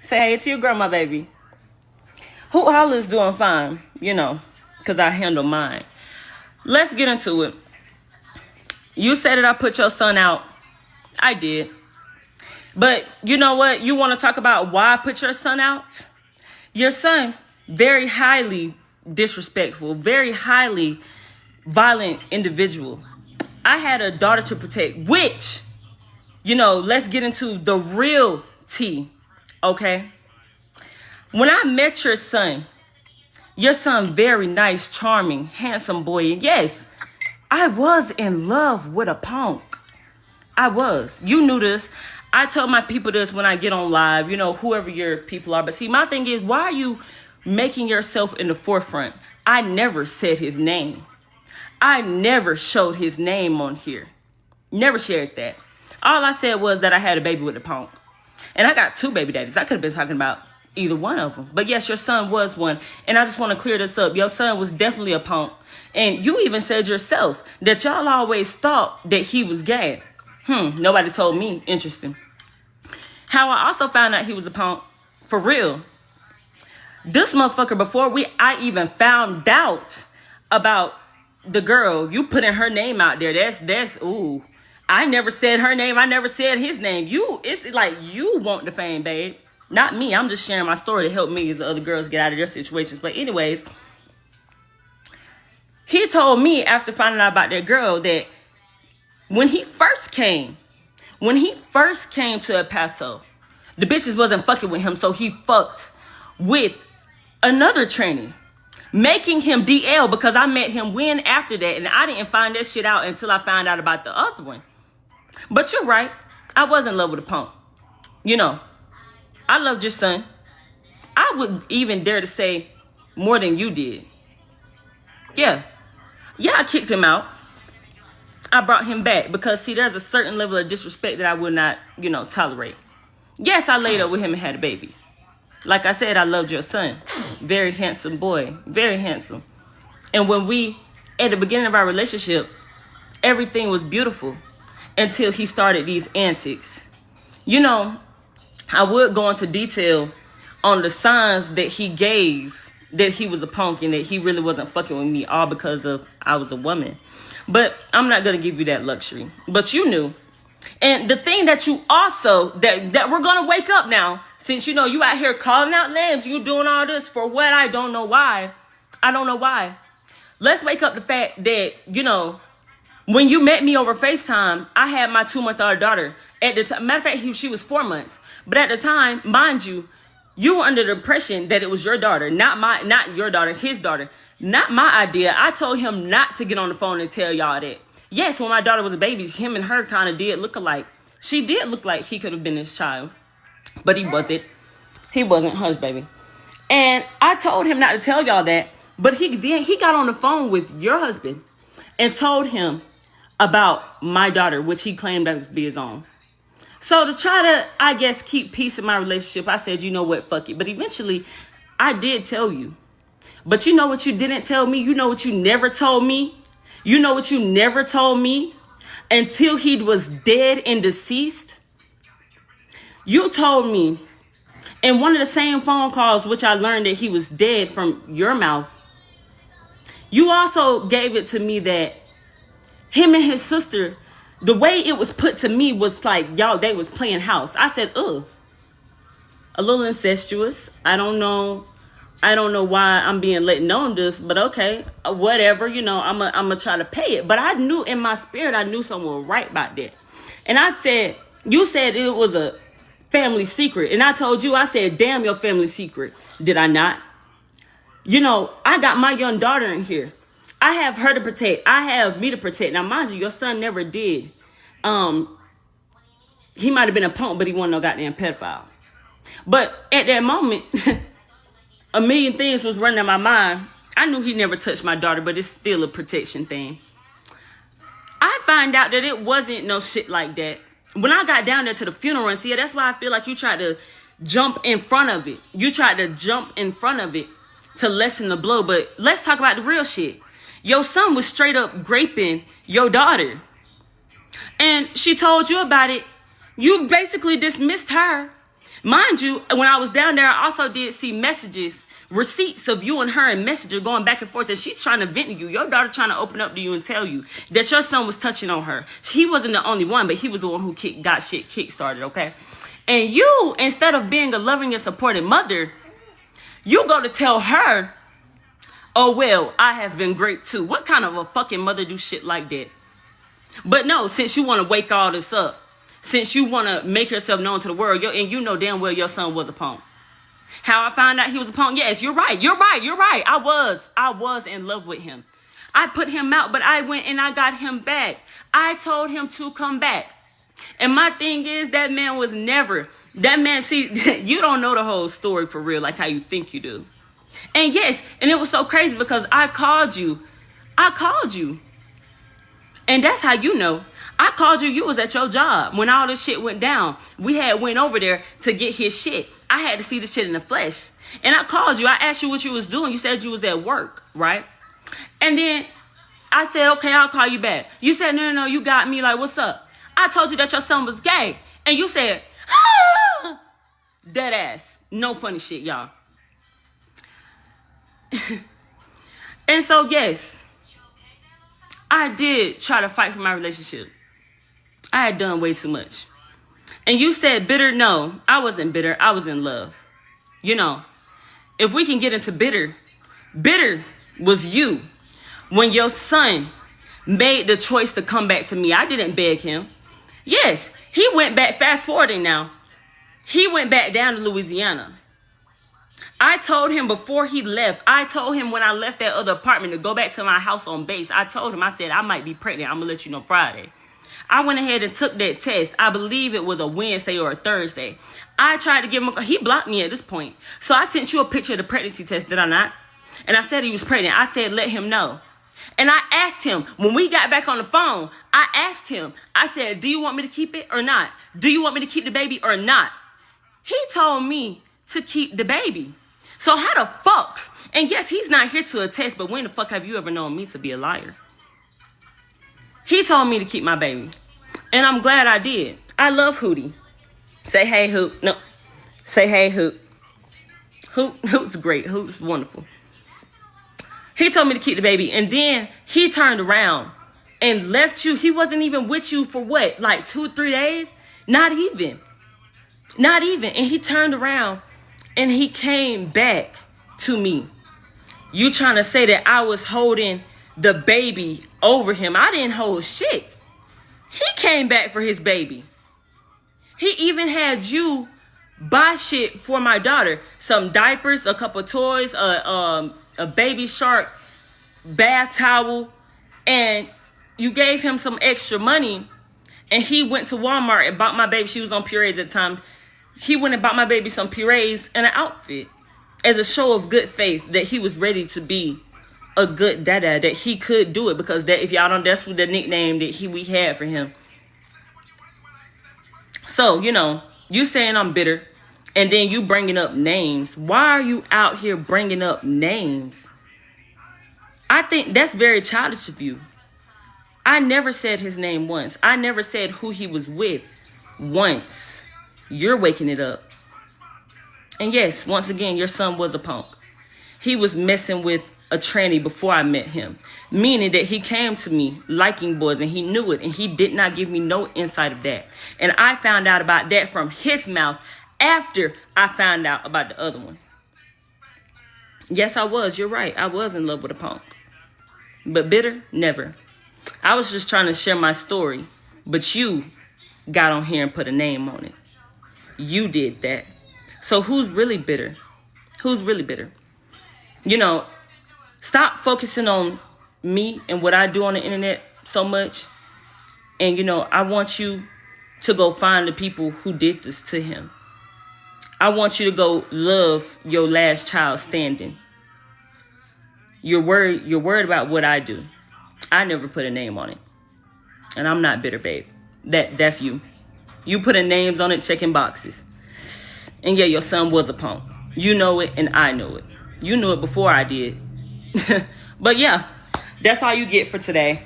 Say hey to your grandma, baby. Who Hollis doing fine, because I handle mine. Let's get into it. You said that I put your son out. I did. But you know what? You want to talk about why I put your son out? Your son, very highly disrespectful, very highly violent individual. I had a daughter to protect, which, let's get into the real tea, okay? When I met your son very nice, charming, handsome boy. And yes, I was in love with a ponk. I was. You knew this. I tell my people this when I get on live, whoever your people are. But see, my thing is, why are you making yourself in the forefront? I never said his name. I never showed his name on here. Never shared that. All I said was that I had a baby with a ponk. And I got 2 baby daddies. I could have been talking about either one of them. But yes, your son was one. And I just want to clear this up. Your son was definitely a ponk. And you even said yourself that y'all always thought that he was gay. Nobody told me. Interesting. How I also found out he was a ponk, for real. This motherfucker, before I even found out about the girl, you putting her name out there. That's ooh. I never said her name. I never said his name. It's like you want the fame, babe. Not me. I'm just sharing my story to help me as the other girls get out of their situations. But anyways, he told me after finding out about that girl that when he first came to El Paso, the bitches wasn't fucking with him, so he fucked with another trainee, making him DL because I met him when after that, and I didn't find that shit out until I found out about the other one. But you're right. I was in love with a punk. I loved your son. I would even dare to say more than you did. Yeah, I kicked him out. I brought him back because, see, there's a certain level of disrespect that I would not, tolerate. Yes, I laid up with him and had a baby. Like I said, I loved your son. Very handsome boy. Very handsome. And when at the beginning of our relationship, everything was beautiful until he started these antics. I would go into detail on the signs that he gave that he was a punk and that he really wasn't fucking with me, all because of I was a woman. But I'm not going to give you that luxury. But you knew. And the thing that you also, that we're going to wake up now, since, you out here calling out names, you doing all this for what? I don't know why. Let's wake up the fact that, when you met me over FaceTime, I had my 2-month-old daughter. At the time, matter of fact, she was 4 months. But at the time, mind you, you were under the impression that it was your daughter, not your daughter, his daughter. Not my idea. I told him not to get on the phone and tell y'all that. Yes, when my daughter was a baby, him and her kind of did look alike. She did look like he could have been his child. But he wasn't. He wasn't hush baby. And I told him not to tell y'all that. But he got on the phone with your husband and told him about my daughter, which he claimed to be his own. So to try to, I guess, keep peace in my relationship, I said, you know what, fuck it. But eventually, I did tell you. But you know what you didn't tell me? You know what you never told me? You know what you never told me? Until he was dead and deceased? You told me in one of the same phone calls, which I learned that he was dead from your mouth. You also gave it to me that him and his sister, the way it was put to me was like, y'all, they was playing house. I said, ugh, a little incestuous. I don't know why I'm being let know this, but okay, whatever, I'm gonna try to pay it. But I knew in my spirit, I knew someone was right about that. And I said, you said it was a family secret. And I told you, I said, damn your family secret. Did I not? I got my young daughter in here. I have her to protect. I have me to protect. Now, mind you, your son never did. He might have been a punk, but he wasn't no goddamn pedophile. But at that moment, a million things was running in my mind. I knew he never touched my daughter, but it's still a protection thing. I find out that it wasn't no shit like that. When I got down there to the funeral, and see, that's why I feel like you tried to jump in front of it. You tried to jump in front of it to lessen the blow. But let's talk about the real shit. Your son was straight up graping your daughter. And she told you about it. You basically dismissed her. Mind you, when I was down there, I also did see messages, receipts of you and her and Messenger going back and forth, and she's trying to vent to you. Your daughter trying to open up to you and tell you that your son was touching on her. He wasn't the only one, but he was the one who got shit kick-started, okay? And you, instead of being a loving and supportive mother, you go to tell her, oh, well, I have been great too. What kind of a fucking mother do shit like that? But no, since you want to wake all this up, since you want to make yourself known to the world, and you know damn well your son was a punk. How I found out he was a punk? Yes, you're right. I was in love with him. I put him out, but I went and I got him back. I told him to come back. And my thing is, that man was never, see, you don't know the whole story for real, like how you think you do. And yes, and it was so crazy because I called you. And that's how you know. I called you. You was at your job when all this shit went down. We had went over there to get his shit. I had to see the shit in the flesh. And I called you. I asked you what you was doing. You said you was at work, right? And then I said, okay, I'll call you back. You said, no, you got me. Like, what's up? I told you that your son was gay. And you said, ah! Dead ass. No funny shit, y'all. And so, yes, I did try to fight for my relationship. I had done way too much. And you said bitter. No, I wasn't bitter. I was in love. You know, if we can get into bitter was you when your son made the choice to come back to me. I didn't beg him. Yes, he went back, fast forwarding now. He went back down to Louisiana. I told him before he left, I told him when I left that other apartment to go back to my house on base, I told him, I said, I might be pregnant. I'm going to let you know Friday. I went ahead and took that test. I believe it was a Wednesday or a Thursday. I tried to give him he blocked me at this point. So I sent you a picture of the pregnancy test, did I not? And I said he was pregnant. I said, let him know. And I asked him, when we got back on the phone, I asked him, I said, do you want me to keep it or not? Do you want me to keep the baby or not? He told me to keep the baby. So how the fuck? And yes, he's not here to attest, but when the fuck have you ever known me to be a liar? He told me to keep my baby. And I'm glad I did. I love Hootie. Say hey, Hoot. No. Say hey, Hoot. Hoot's great. Hoot's wonderful. He told me to keep the baby. And then he turned around and left you. He wasn't even with you for what? Like 2 or 3 days? Not even. And he turned around and he came back to me. You trying to say that I was holding the baby over him. I didn't hold shit. He came back for his baby. He even had you buy shit for my daughter. Some diapers, a couple toys, a baby shark bath towel. And you gave him some extra money. And he went to Walmart and bought my baby. She was on purees at the time. He went and bought my baby some purees and an outfit as a show of good faith that he was ready to be a good dada, that he could do it, because that, if y'all don't, that's what the nickname that we had for him. So, you know, you saying I'm bitter and then you bringing up names. Why are you out here bringing up names? I think that's very childish of you. I never said his name once. I never said who he was with once. You're waking it up. And yes, once again, your son was a punk. He was messing with a tranny before I met him, meaning that he came to me liking boys and he knew it, and he did not give me no insight of that. And I found out about that from his mouth after I found out about the other one. Yes, I was. You're right. I was in love with a punk. But bitter? Never. I was just trying to share my story, but you got on here and put a name on it. You did that. So who's really bitter? Who's really bitter? You know, stop focusing on me and what I do on the internet so much. And, you know, I want you to go find the people who did this to him. I want you to go love your last child standing. You're worried about what I do. I never put a name on it. And I'm not bitter, babe. That's you. You putting names on it, checking boxes. And yeah, your son was a punk. You know it and I know it. You knew it before I did. But yeah, that's all you get for today.